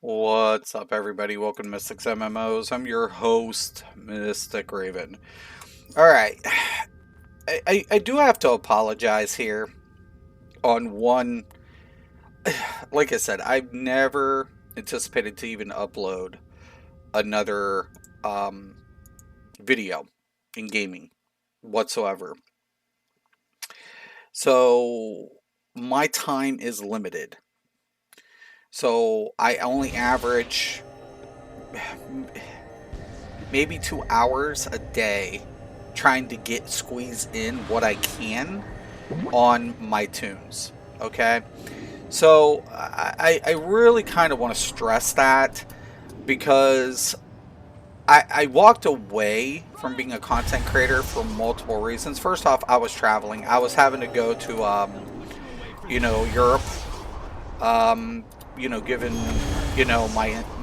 What's up, everybody? Welcome to Mystics MMOs. I'm your host, Mystic Raven. Alright, I do have to apologize here on one. Like I said, I've never anticipated to even upload another video in gaming whatsoever. So, my time is limited. So, I only average maybe 2 hours a day trying to squeeze in what I can on my tunes. Okay, so I really kind of want to stress that because I walked away from being a content creator for multiple reasons. First off, I was traveling. I was having to go to Europe, given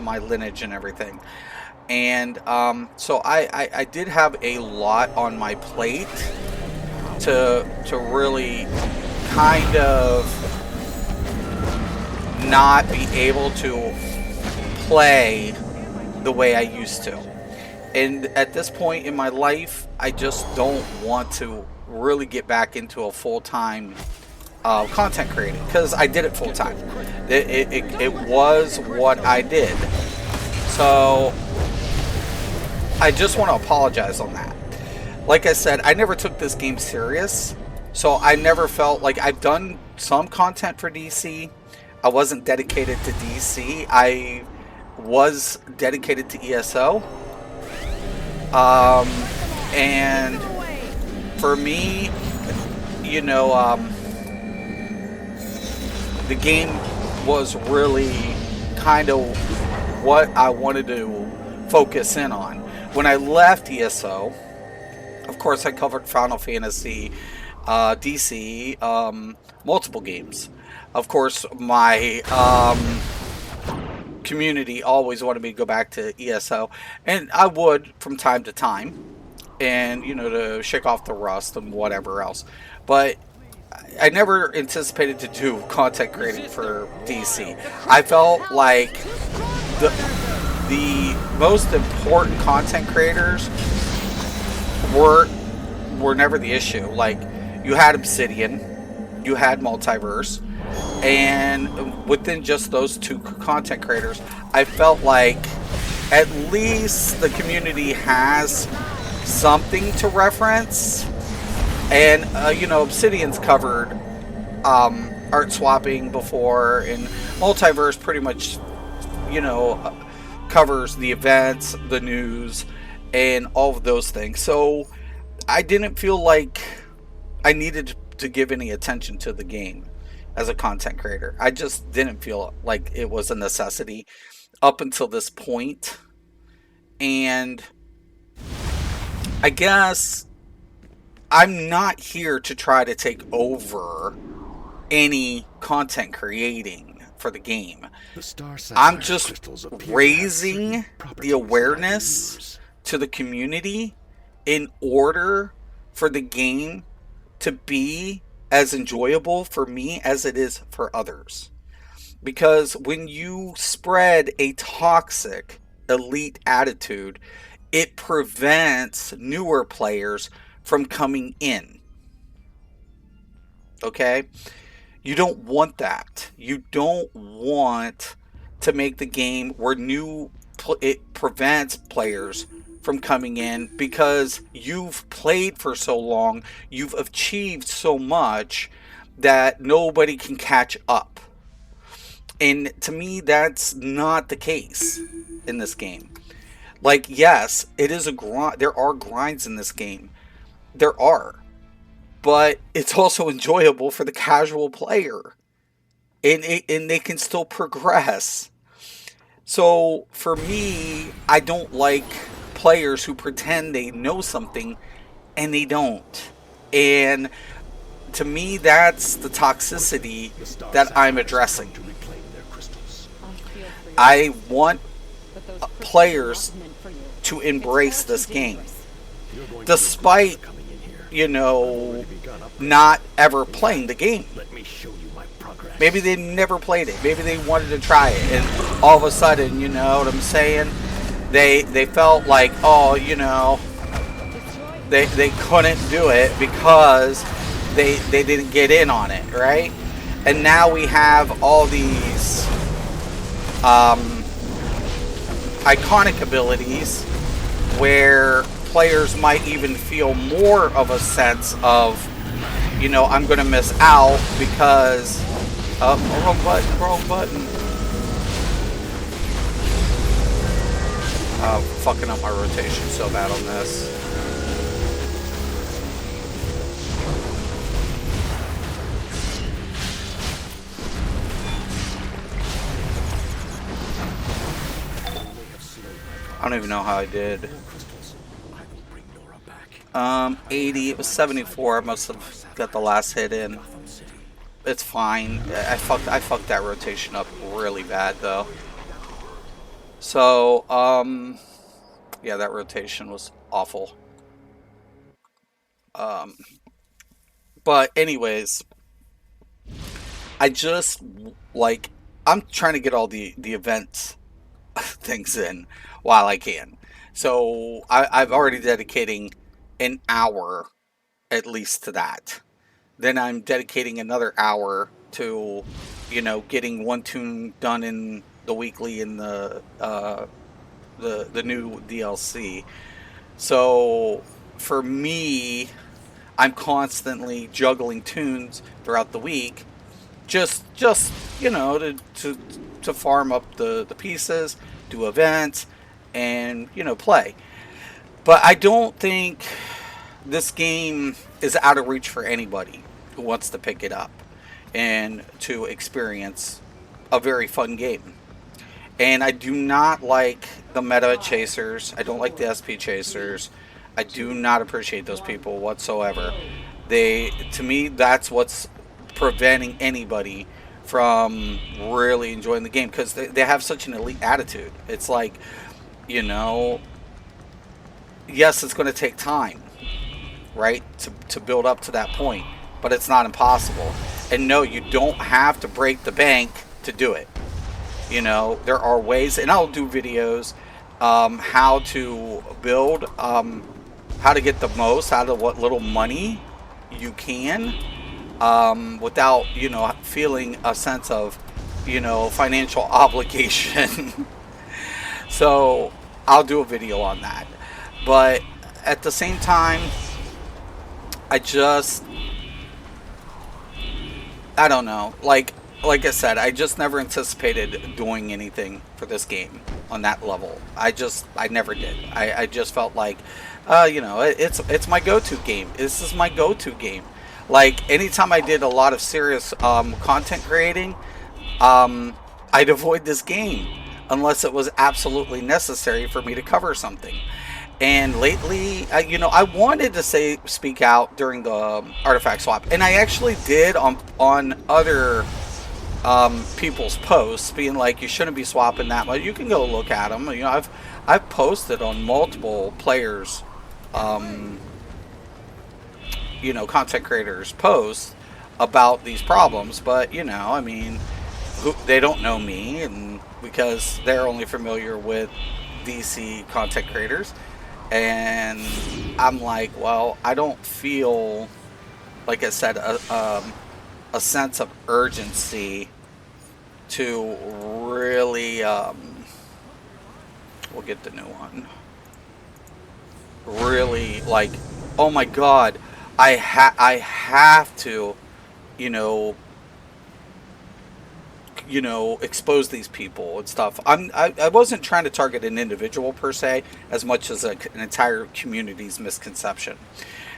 my lineage and everything. And so I did have a lot on my plate to really kind of not be able to play the way I used to. And at this point in my life, I just don't want to really get back into a full-time content creating, because I did it full-time. It was what I did. So I just want to apologize on that. Like I said, I never took this game serious, so I never felt like I've done some content for DC. I wasn't dedicated to DC. I was dedicated to ESO. And for me, the game was really kind of what I wanted to focus in on. When I left ESO, of course, I covered Final Fantasy, DC, multiple games. Of course, my community always wanted me to go back to ESO, and I would from time to time, and to shake off the rust and whatever else. But I never anticipated to do content creating for DC. I felt like the most important content creators were never the issue. Like, you had Obsidian, you had Multiverse, and within just those two content creators, I felt like at least the community has something to reference. And Obsidian's covered art swapping before, and Multiverse pretty much covers the events, the news, and all of those things. So I didn't feel like I needed to give any attention to the game as a content creator. I just didn't feel like it was a necessity up until this point. And I guess I'm not here to try to take over any content creating for the game. I'm just raising the awareness to the community in order for the game to be as enjoyable for me as it is for others. Because when you spread a toxic elite attitude, it prevents newer players from coming in. Okay? You don't want that. You don't want to make the game where it prevents players from coming in, because you've played for so long, you've achieved so much that nobody can catch up. And to me, that's not the case in this game. Like, yes, it is a grind. There are grinds in this game. There are. But it's also enjoyable for the casual player. And they can still progress. So, for me, I don't like players who pretend they know something and they don't. And to me, that's the toxicity that I'm addressing. I want players to embrace this game, despite, not ever playing the game. Maybe they never played it. Maybe they wanted to try it, and all of a sudden, you know what I'm saying? They felt like, oh, you know, they couldn't do it because they didn't get in on it, right? And now we have all these um, iconic abilities where players might even feel more of a sense of, you know, I'm going to miss out because wrong button, wrong button. Fucking up my rotation so bad on this. I don't even know how I did. 80. It was 74. I must have got the last hit in. It's fine. I fucked that rotation up really bad though. So, yeah, that rotation was awful. Um, but anyways, I just like I'm trying to get all the events things in while I can. So I've already dedicating an hour at least to that. Then I'm dedicating another hour to, you know, getting one tune done in the weekly in the new DLC. So for me, I'm constantly juggling tunes throughout the week, just you know to farm up the pieces, do events, and you know play. But I don't think this game is out of reach for anybody who wants to pick it up and to experience a very fun game. And I do not like the meta chasers. I don't like the SP chasers. I do not appreciate those people whatsoever. To me, that's what's preventing anybody from really enjoying the game because they have such an elite attitude. It's like, you know, yes, it's going to take time, right, to build up to that point, but it's not impossible. And no, you don't have to break the bank to do it. You know, there are ways, and I'll do videos how to build, how to get the most out of what little money you can without, you know, feeling a sense of, you know, financial obligation. So I'll do a video on that. But at the same time, I just, I don't know. Like I said, I just never anticipated doing anything for this game on that level. I never did. I just felt like, you know, it's my go-to game. This is my go-to game. Like anytime I did a lot of serious content creating, I'd avoid this game unless it was absolutely necessary for me to cover something. And lately, you know, I wanted to speak out during the artifact swap, and I actually did on other people's posts, being like, you shouldn't be swapping that much. You can go look at them. You know, I've posted on multiple players, um, you know, content creators posts about these problems, but you know, I mean, they don't know me, and because they're only familiar with DC content creators. And I'm like, well, I don't feel, like I said, a sense of urgency to really, we'll get the new one, really like, oh my god, I have to, you know, expose these people and stuff. I wasn't trying to target an individual per se as much as an entire community's misconception.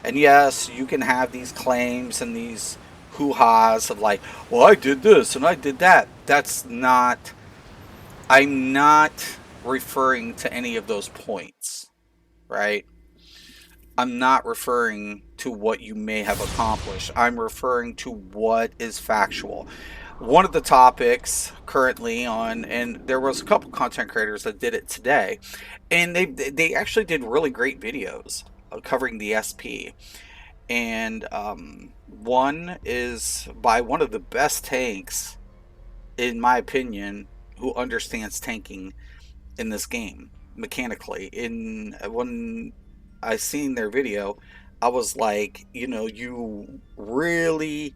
And yes, you can have these claims and these hoo-has of like, well, I did this and I did that. That's not, I'm not referring to any of those points, right? I'm not referring to what you may have accomplished. I'm referring to what is factual. One of the topics currently on, and there was a couple content creators that did it today, and they actually did really great videos covering the SP. And one is by one of the best tanks, in my opinion, who understands tanking in this game mechanically. In when I seen their video, I was like, you really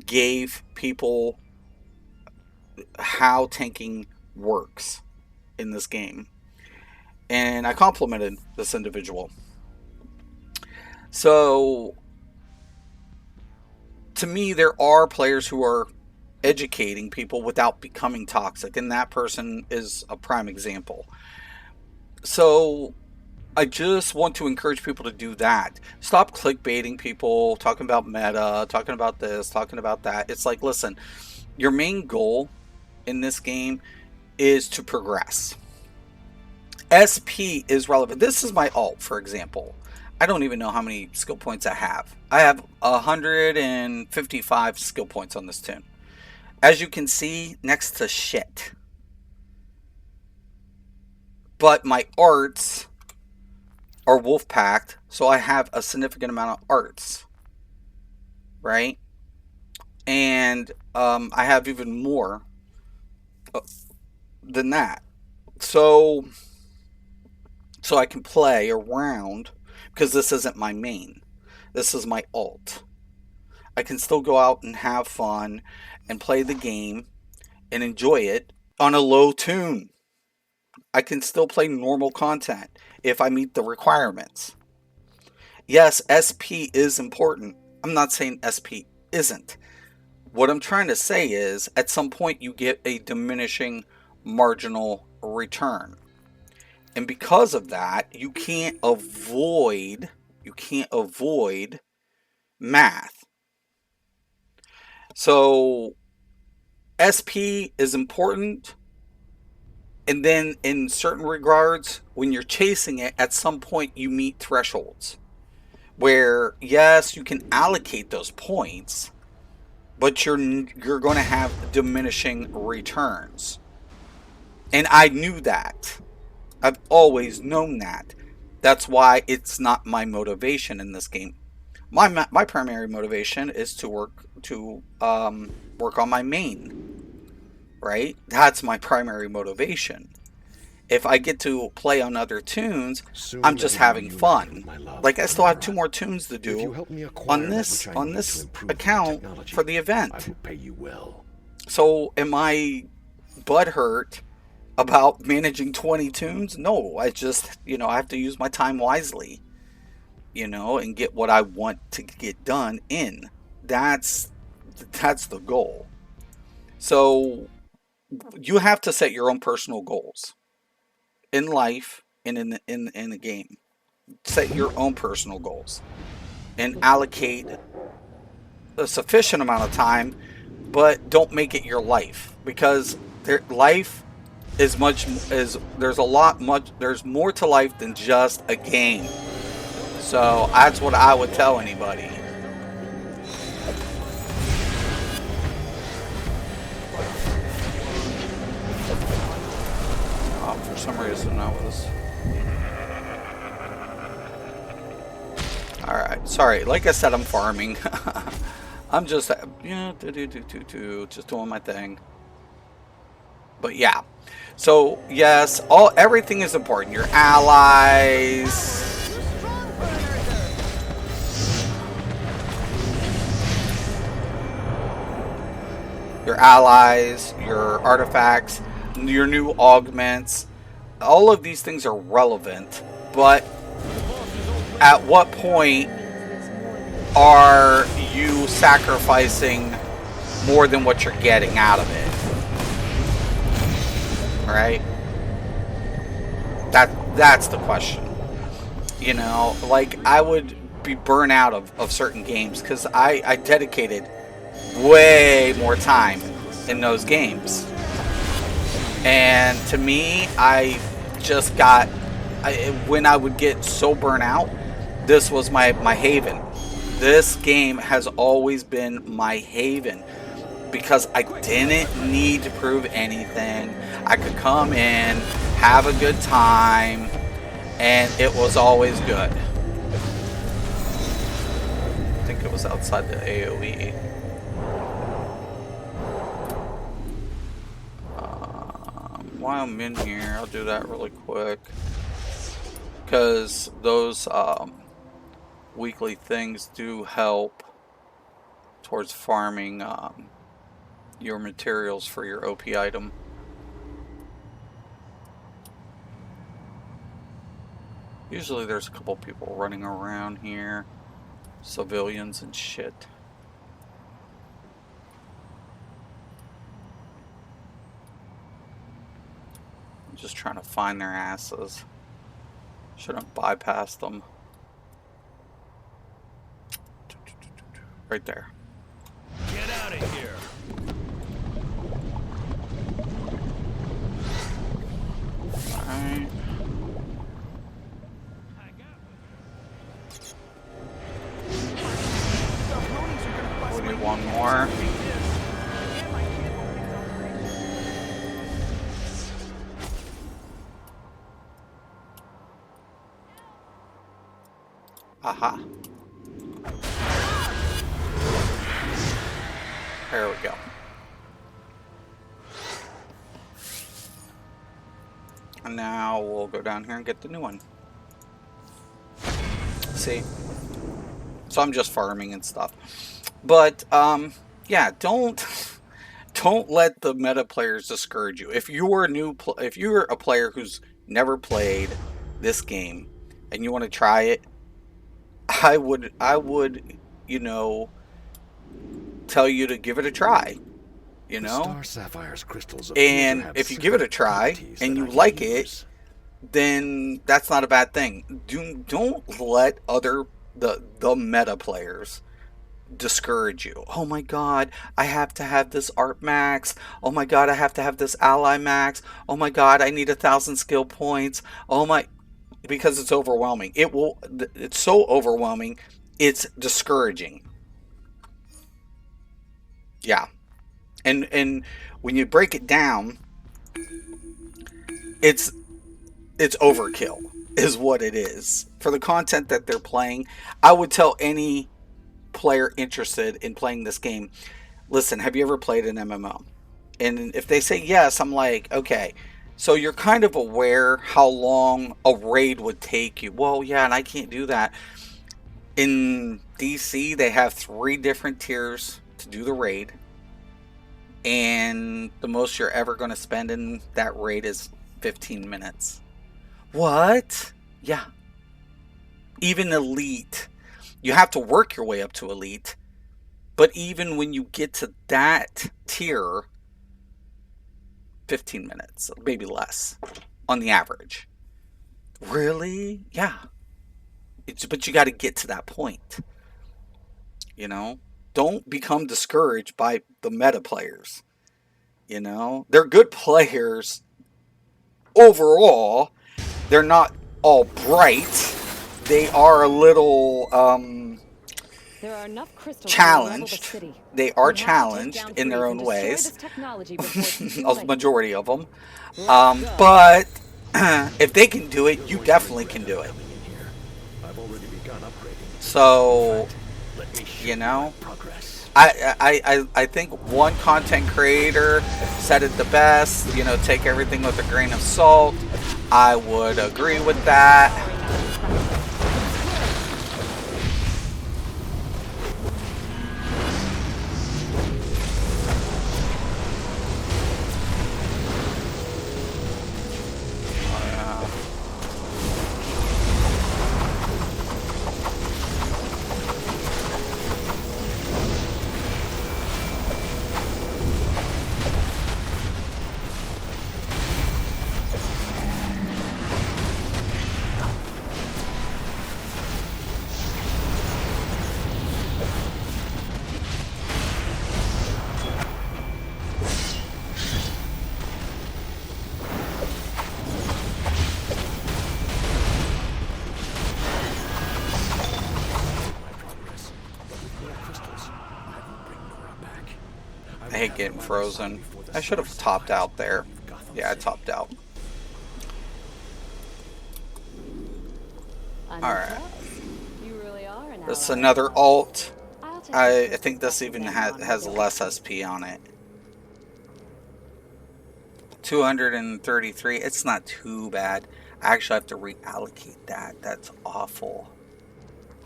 gave people how tanking works in this game. And I complimented this individual. So, to me, there are players who are educating people without becoming toxic, and that person is a prime example. So, I just want to encourage people to do that. Stop clickbaiting people, talking about meta, talking about this, talking about that. It's like, listen, your main goal in this game is to progress. SP is relevant. This is my alt, for example. I don't even know how many skill points I have. I have 155 skill points on this tune. As you can see, next to shit. But my arts are wolf packed, so I have a significant amount of arts. Right? And I have even more than that. So I can play around, because this isn't my main. This is my alt. I can still go out and have fun and play the game and enjoy it on a low tune. I can still play normal content if I meet the requirements. Yes, SP is important. I'm not saying SP isn't. What I'm trying to say is, at some point you get a diminishing marginal return. And because of that, you can't avoid math. So SP is important. And then in certain regards, when you're chasing it, at some point you meet thresholds where, yes, you can allocate those points, but you're going to have diminishing returns. And I knew that. I've always known that. That's why it's not my motivation in this game. My primary motivation is to work on my main, right? That's my primary motivation. If I get to play on other tunes, I'm just having fun. Like, I still have 2 more tunes to do on this account for the event. I will pay you well. So am I butthurt about managing 20 tunes? No, I just, I have to use my time wisely, and get what I want to get done in. That's the goal. So you have to set your own personal goals in life and in the game. Set your own personal goals and allocate a sufficient amount of time, but don't make it your life, because life is there's more to life than just a game. So that's what I would tell anybody. For some reason I was... Alright, sorry. Like I said, I'm farming. I'm just, just doing my thing. But yeah. So, yes, everything is important. Your allies... your artifacts, your new augments, all of these things are relevant, but at what point are you sacrificing more than what you're getting out of it? Right? That's the question. Like, I would be burnt out of certain games because I dedicated way more time in those games. And to me, I just got... when I would get so burnt out, this was my haven. This game has always been my haven, because I didn't need to prove anything. I could come in, have a good time, and it was always good. was outside the AoE. While I'm in here, I'll do that really quick. Because those weekly things do help towards farming your materials for your OP item. Usually there's a couple people running around here. Civilians and shit. I'm just trying to find their asses. Shouldn't bypass them. Right there. Get out of here. Alright. We need one more. Aha. There we go. And now we'll go down here and get the new one. See? So I'm just farming and stuff. But, yeah, don't let the meta players discourage you. If you're if you're a player who's never played this game and you want to try it, I would, you know, tell you to give it a try. You know? Star sapphires crystals and if you give it a try and you like it, then that's not a bad thing. Don't let the meta players discourage you. Oh my god, I have to have this art max. Oh my god, I have to have this ally max. Oh my god, I need 1,000 skill points. Oh my, because it's overwhelming. It's so overwhelming, it's discouraging. Yeah. And when you break it down, it's overkill is what it is. For the content that they're playing, I would tell any player interested in playing this game, listen, have you ever played an MMO? And if they say yes, I'm like, okay, so you're kind of aware how long a raid would take you. Well, yeah, and I can't do that. In DC, they have 3 different tiers to do the raid. And the most you're ever going to spend in that raid is 15 minutes. What? Yeah. Even elite. You have to work your way up to elite. But even when you get to that tier, 15 minutes, maybe less on the average. Really? Yeah. But you got to get to that point. You know? Don't become discouraged by the meta players. You know? They're good players overall. They're not all bright. They are a little there are enough crystals challenged. The they are challenged in their own ways. A majority of them. But if they can do it, you definitely can do it. So, you know, I think one content creator said it the best, you know, take everything with a grain of salt. I would agree with that. I hate getting frozen. I should have topped out there. Yeah, I topped out. Alright. This is another alt. I think this even has less SP on it. 233. It's not too bad. I actually have to reallocate that. That's awful.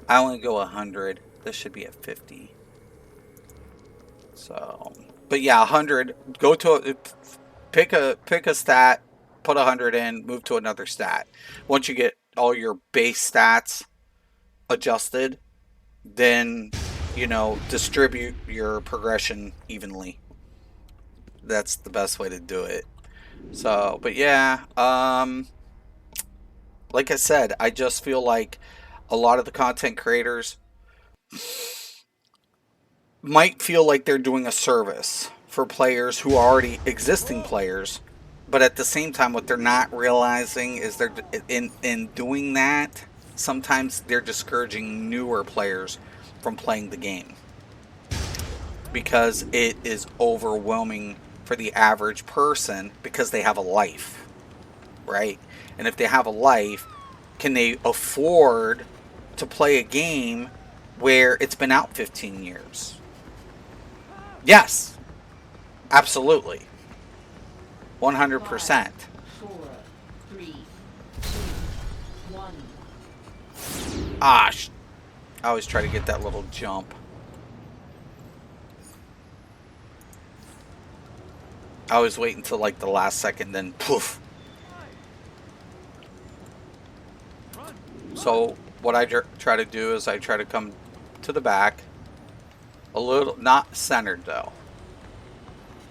I only go 100. This should be at 50. So, but yeah, 100. Go to pick a stat, put 100 in, move to another stat. Once you get all your base stats adjusted, then distribute your progression evenly. That's the best way to do it. So, but yeah, like I said, I just feel like a lot of the content creators might feel like they're doing a service for players who are already existing players, but at the same time, what they're not realizing is they're in doing that. Sometimes they're discouraging newer players from playing the game because it is overwhelming for the average person because they have a life, right? And if they have a life, can they afford to play a game where it's been out 15 years? Yes, absolutely. 100%. 4, 3, 2, 1. Ah, I always try to get that little jump. I always wait until like the last second, then poof. So what I try to do is I try to come to the back. A little, not centered though.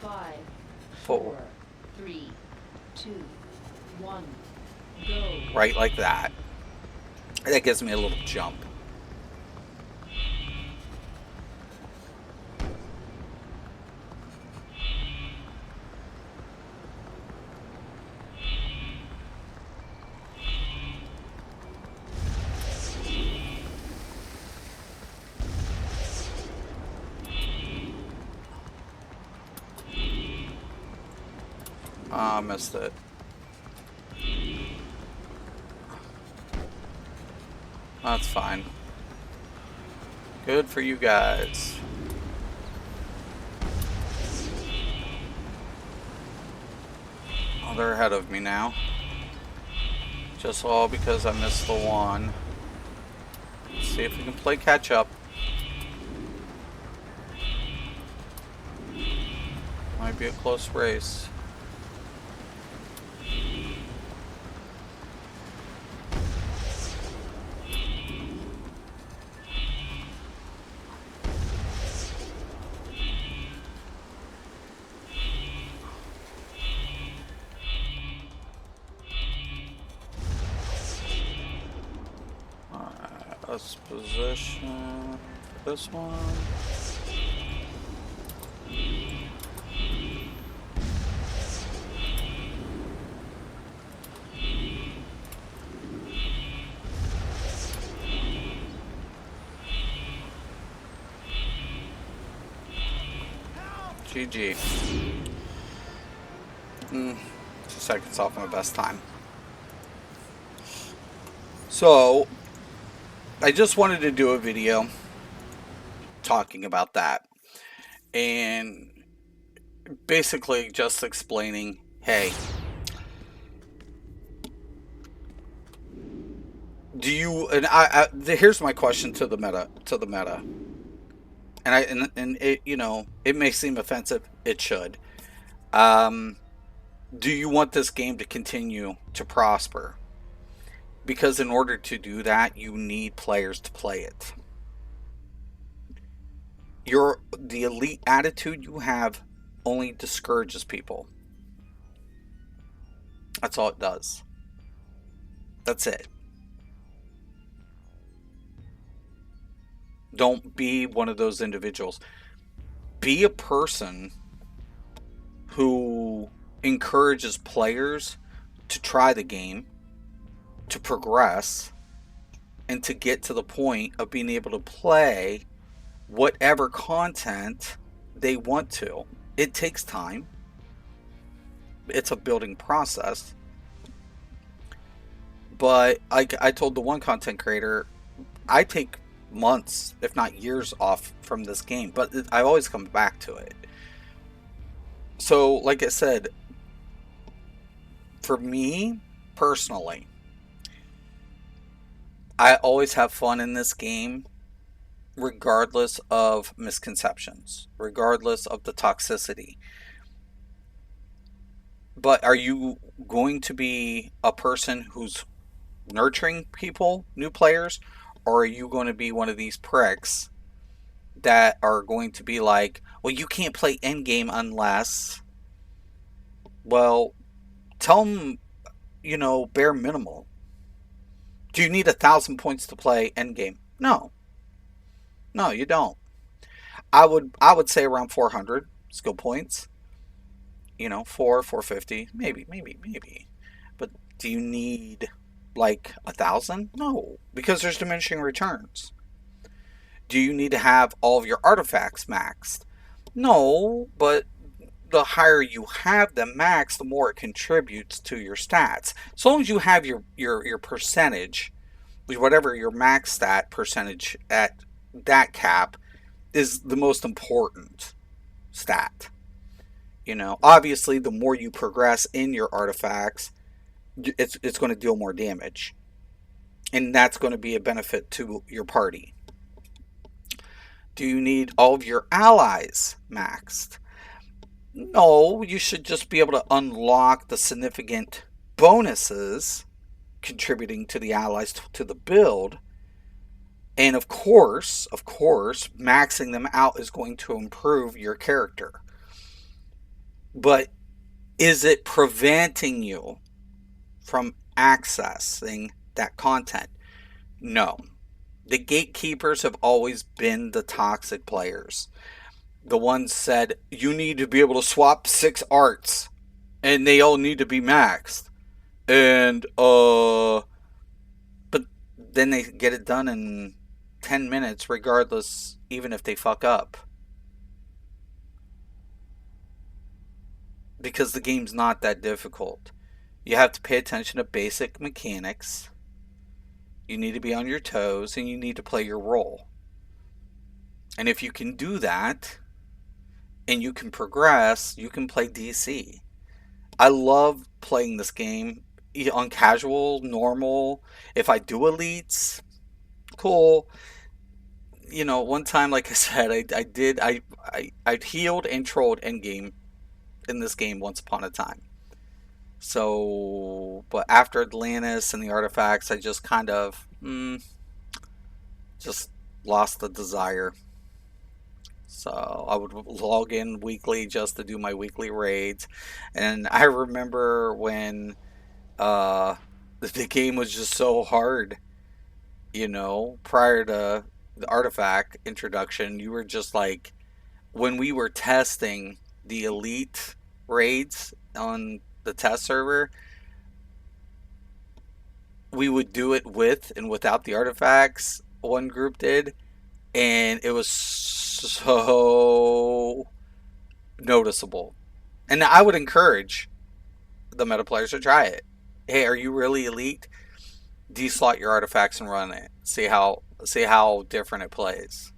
5, 4, 4, 3, 2, 1. Go. right like that. That gives me a little jump. I missed it. That's fine. Good for you guys. Oh, they're ahead of me now. Just all because I missed the one. Let's see if we can play catch up. Might be a close race. Let's position for this one. GG. 2 seconds off my best time. So, I just wanted to do a video talking about that. And basically just explaining, hey, do you, and here's my question to the meta, and it, it may seem offensive, it should. Do you want this game to continue to prosper? Because in order to do that, you need players to play it. The elite attitude you have only discourages people. That's all it does. That's it. Don't be one of those individuals. Be a person who encourages players to try the game, to progress, and to get to the point of being able to play whatever content they want to. It takes time. It's a building process. But I told the one content creator, I take months, if not years off from this game, but I always come back to it. So, like I said, for me personally, I always have fun in this game, regardless of misconceptions, regardless of the toxicity. But are you going to be a person who's nurturing people, new players, or are you going to be one of these pricks that are going to be like, well, you can't play endgame unless, well, tell them, bare minimal. Do you need 1,000 points to play endgame? No, no, you don't. I would say around 400 skill points. 450, maybe. But do you need like 1,000? No, because there's diminishing returns. Do you need to have all of your artifacts maxed? No, but the higher you have them maxed, the more it contributes to your stats. As long as you have your percentage, whatever your max stat percentage at that cap is the most important stat. Obviously, the more you progress in your artifacts, it's going to deal more damage, and that's going to be a benefit to your party. Do you need all of your allies maxed? No, you should just be able to unlock the significant bonuses contributing to the allies to the build. And of course, maxing them out is going to improve your character. But is it preventing you from accessing that content? No. The gatekeepers have always been the toxic players. The ones said, you need to be able to swap 6 arts, and they all need to be maxed. And, but then they get it done in 10 minutes, regardless, even if they fuck up. Because the game's not that difficult. You have to pay attention to basic mechanics. You need to be on your toes, and you need to play your role. And if you can do that, and you can progress, you can play DC. I love playing this game on casual, normal. If I do elites, cool. One time, like I said, I healed and trolled endgame in this game once upon a time. So, but after Atlantis and the artifacts, I just kind of just lost the desire. So I would log in weekly just to do my weekly raids. And I remember when the game was just so hard, prior to the artifact introduction, you were just like, when we were testing the elite raids on the test server, we would do it with and without the artifacts. One group did, and it was so noticeable. And I would encourage the meta players to try it. Hey, are you really elite? Deslot your artifacts and run it. See how different it plays.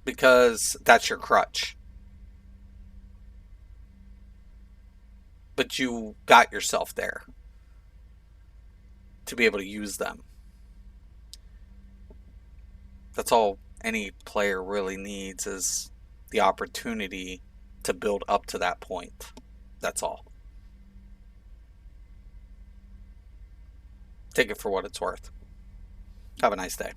Because that's your crutch. But you got yourself there to be able to use them. That's all any player really needs, is the opportunity to build up to that point. That's all. Take it for what it's worth. Have a nice day.